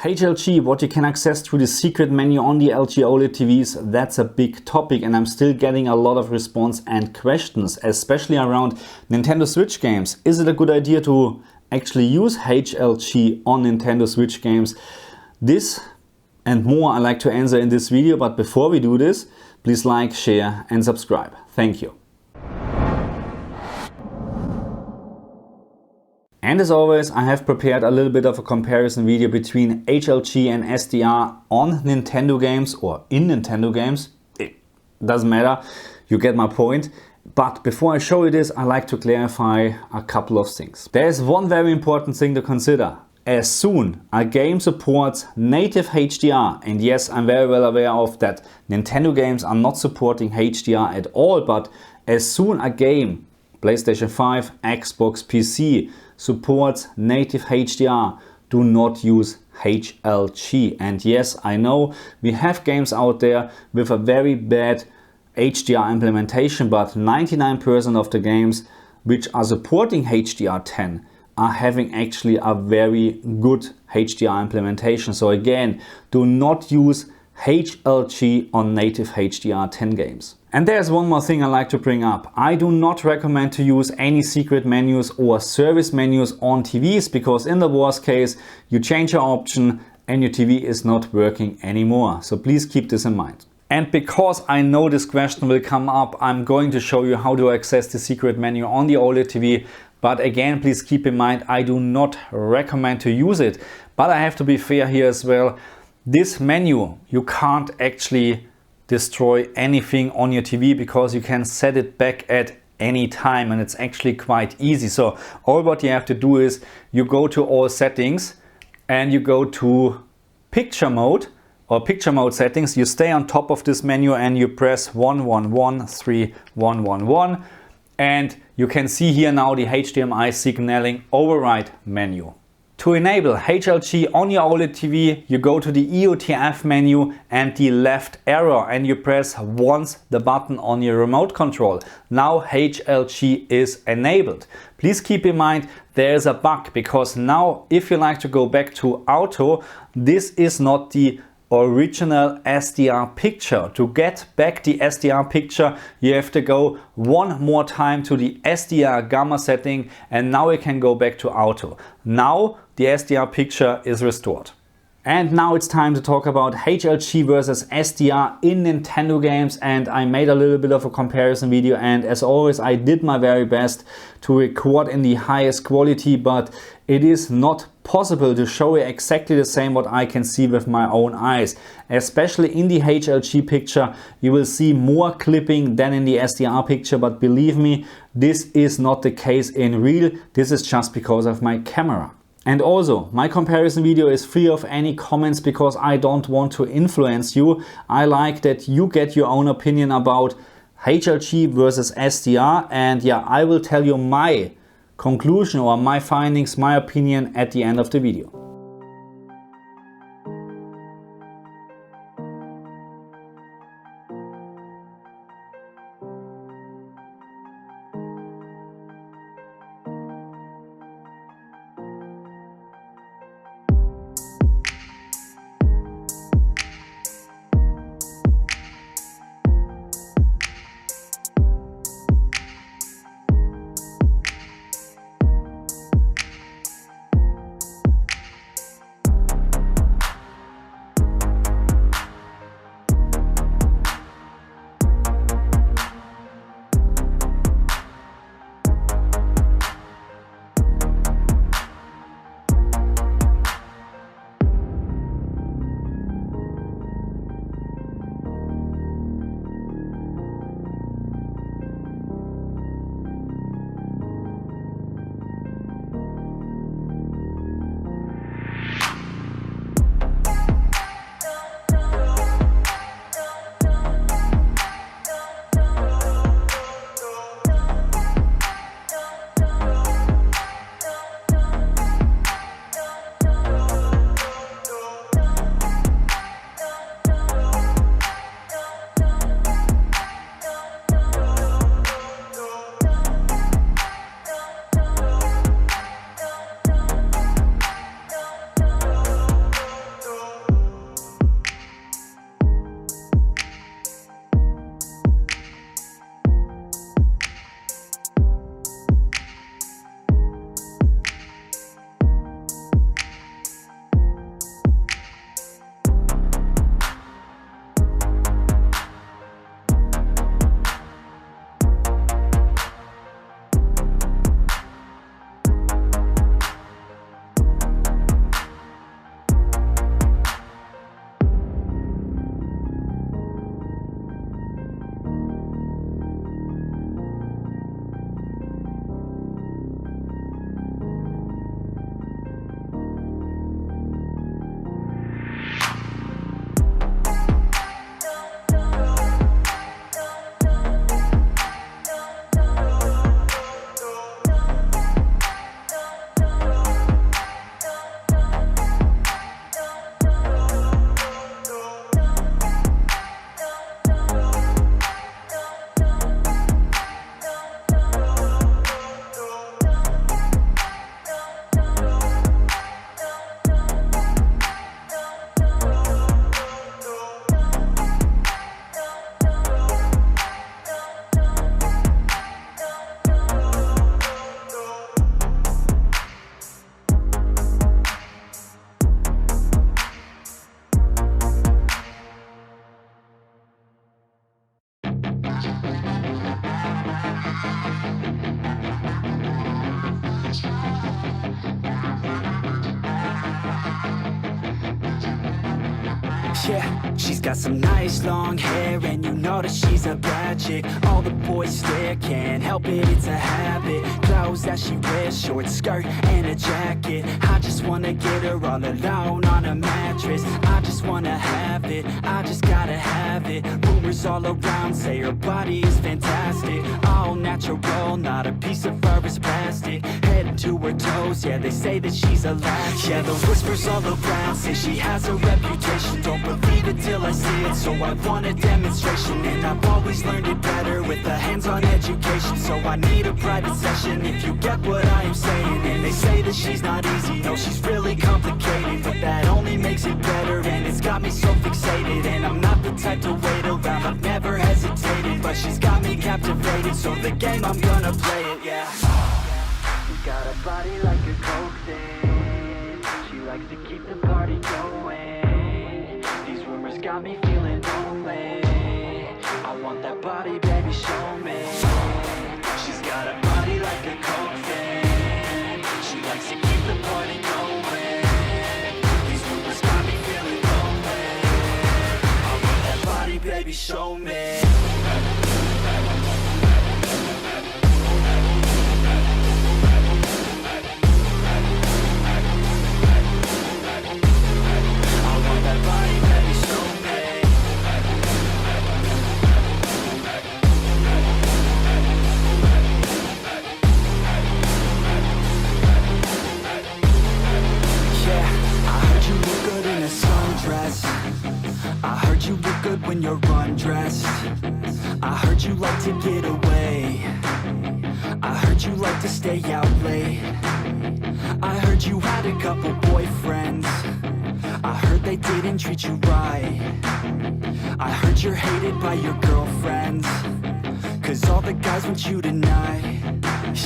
HLG, what you can access through the secret menu on the LG OLED TVs, that's a big topic and I'm still getting a lot of response and questions, especially around Nintendo Switch games. Is it a good idea to actually use HLG on Nintendo Switch games? This and more I'd like to answer in this video, but before we do this, please like, share and subscribe. Thank you. And as always, I have prepared a little bit of a comparison video between HLG and SDR on Nintendo games or in Nintendo games. It doesn't matter, you get my point. But before I show you this, I like to clarify a couple of things. There's one very important thing to consider. As soon a game supports native HDR, and yes, I'm very well aware of that Nintendo games are not supporting HDR at all, but as soon a game, PlayStation 5, Xbox, PC, supports native HDR, do not use HLG. And yes, I know we have games out there with a very bad HDR implementation, but 99% of the games which are supporting HDR10 are having actually a very good HDR implementation. So again, do not use HLG on native HDR10 games. And there's one more thing I like to bring up. I do not recommend to use any secret menus or service menus on TVs, because in the worst case, you change your option and your TV is not working anymore. So please keep this in mind. And because I know this question will come up, I'm going to show you how to access the secret menu on the OLED TV. But again, please keep in mind, I do not recommend to use it. But I have to be fair here as well. This menu, you can't actually destroy anything on your TV because you can set it back at any time and it's actually quite easy. So all what you have to do is you go to all settings and you go to picture mode or picture mode settings. You stay on top of this menu and you press 1113111 and you can see here now the HDMI signaling override menu. To enable HLG on your OLED TV, you go to the EOTF menu and the left arrow and you press once the button on your remote control. Now HLG is enabled. Please keep in mind there is a bug, because now if you like to go back to auto, this is not the original SDR picture. To get back the SDR picture, you have to go one more time to the SDR gamma setting and now you can go back to auto. Now the SDR picture is restored. And now it's time to talk about HLG versus SDR in Nintendo games, and I made a little bit of a comparison video, and as always I did my very best to record in the highest quality, but it is not possible to show you exactly the same what I can see with my own eyes. Especially in the HLG picture you will see more clipping than in the SDR picture, but believe me, this is not the case in real. This is just because of my camera. And also, my comparison video is free of any comments because I don't want to influence you. I like that you get your own opinion about HLG versus SDR, and yeah, I will tell you my conclusion or my findings, my opinion at the end of the video. Yeah, she's got some nice long hair, and you know that she's a bad chick. All the boys stare, can't help it, it's a habit. Clothes that she wears, short skirt and a jacket. I just wanna get her all alone on a mattress. I just wanna have it, I just gotta have it. Rumors all around say her body is fantastic. All natural, not a piece of fur is plastic. Head to her toes, yeah, they say that she's a latch. Yeah, the whispers all around say she has a reputation. Don't believe it till I see it, so I want a demonstration. And I've always learned it better with a hands-on education. So I need a private session if you get what I am saying. And they say that she's not easy, no, she's really complicated. But that only makes it better, and it's got me so fixated. And I'm not the type to wait around, I've never hesitated. But she's got me captivated, so the game, I'm gonna play it, yeah. She's got a body like a coke thing. She likes to keep the party going. These rumors got me feeling lonely. I want that body, baby, show me. She's got a body like a coke thing. She likes to keep the party going. These rumors got me feeling lonely. I want that body, baby, show me. I heard you look good when you're undressed. I heard you like to get away. I heard you like to stay out late. I heard you had a couple boyfriends. I heard they didn't treat you right. I heard you're hated by your girlfriends, 'cause all the guys want you tonight.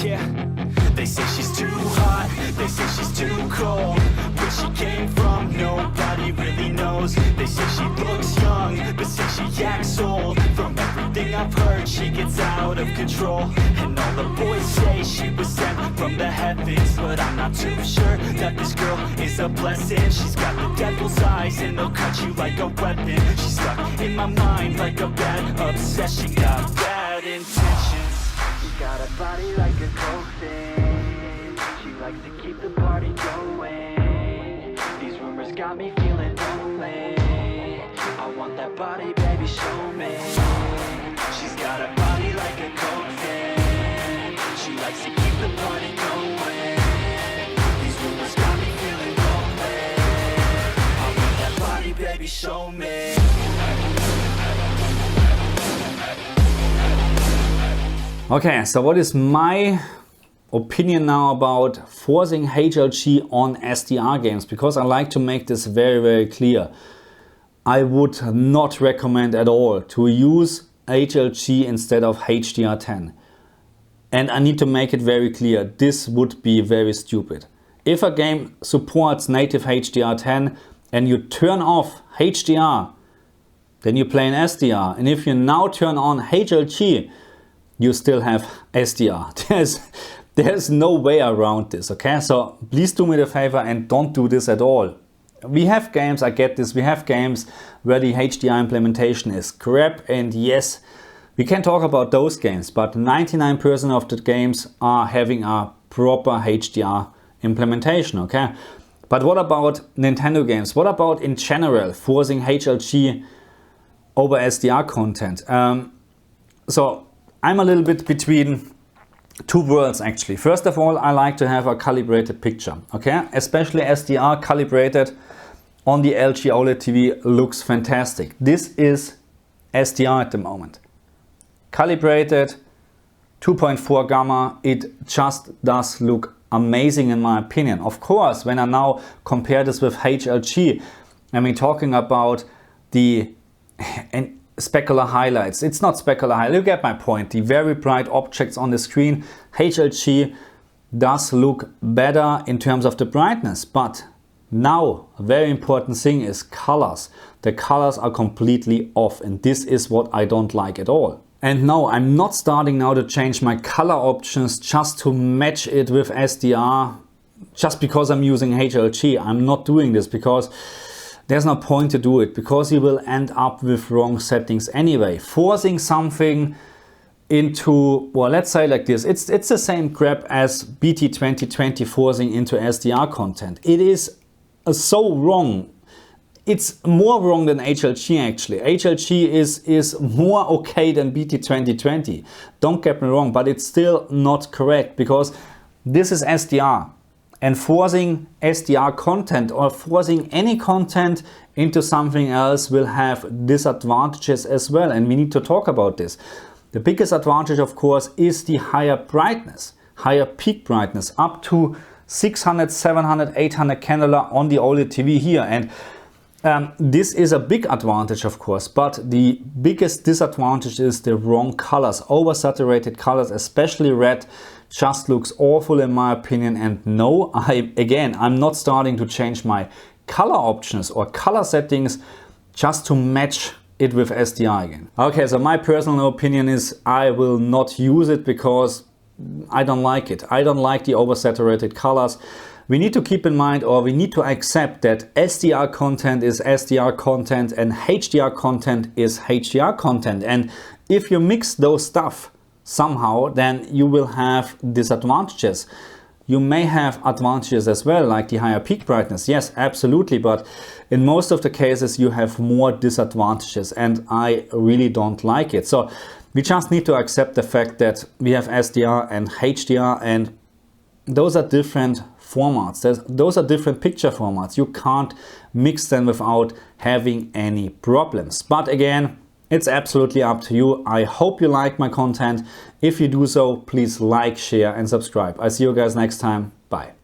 Yeah, they say she's too hot, they say she's too cold. Where she came from, nobody really knows. They say she looks young, but say she acts old. From everything I've heard, she gets out of control. And all the boys say she was sent from the heavens, but I'm not too sure that this girl is a blessing. She's got the devil's eyes, and they'll cut you like a weapon. She's stuck in my mind like a bad obsession. Got bad intentions. She's got a body like a coke thing. She likes to keep the party going. These rumors got me feeling lonely. I want that body, baby, show me. She's got a body like a coke thing. She likes to keep the party going. These rumors got me feeling lonely. I want that body, baby, show me. Okay, so what is my opinion now about forcing HLG on SDR games? Because I like to make this very, very clear. I would not recommend at all to use HLG instead of HDR10. And I need to make it very clear, this would be very stupid. If a game supports native HDR10 and you turn off HDR, then you play in SDR. And if you now turn on HLG, you still have SDR. There's no way around this, okay? So please do me the favor and don't do this at all. We have games, I get this, we have games where the HDR implementation is crap, and yes, we can talk about those games, but 99% of the games are having a proper HDR implementation, okay? But what about Nintendo games? What about in general forcing HLG over SDR content? So I'm a little bit between two worlds actually. First of all, I like to have a calibrated picture, okay? Especially SDR calibrated on the LG OLED TV looks fantastic. This is SDR at the moment. Calibrated, 2.4 gamma, it just does look amazing in my opinion. Of course, when I now compare this with HLG, I mean talking about the specular highlights. It's not specular highlights, you get my point. The very bright objects on the screen, HLG does look better in terms of the brightness, but now a very important thing is colors. The colors are completely off, and this is what I don't like at all. And no, I'm not starting now to change my color options just to match it with SDR just because I'm using HLG. I'm not doing this because there's no point to do it, because you will end up with wrong settings anyway. Forcing something into, well, let's say like this, it's the same crap as BT 2020 forcing into SDR content. It is so wrong. It's more wrong than HLG actually. HLG is more okay than BT 2020. Don't get me wrong, but it's still not correct, because this is SDR. And forcing SDR content or forcing any content into something else will have disadvantages as well. And we need to talk about this. The biggest advantage, of course, is the higher brightness, higher peak brightness, up to 600, 700, 800 candela on the OLED TV here. And this is a big advantage, of course, but the biggest disadvantage is the wrong colors. Oversaturated colors, especially red, just looks awful in my opinion. And no, I'm not starting to change my color options or color settings just to match it with SDR again. Okay, so my personal opinion is I will not use it because I don't like it. I don't like the oversaturated colors. We need to keep in mind, or we need to accept, that SDR content is SDR content and HDR content is HDR content. And if you mix those stuff somehow, then you will have disadvantages. You may have advantages as well, like the higher peak brightness. Yes, absolutely. But in most of the cases, you have more disadvantages, and I really don't like it. So we just need to accept the fact that we have SDR and HDR, and those are different formats. Those are different picture formats. You can't mix them without having any problems. But again, it's absolutely up to you. I hope you like my content. If you do so, please like, share and subscribe. I see you guys next time. Bye.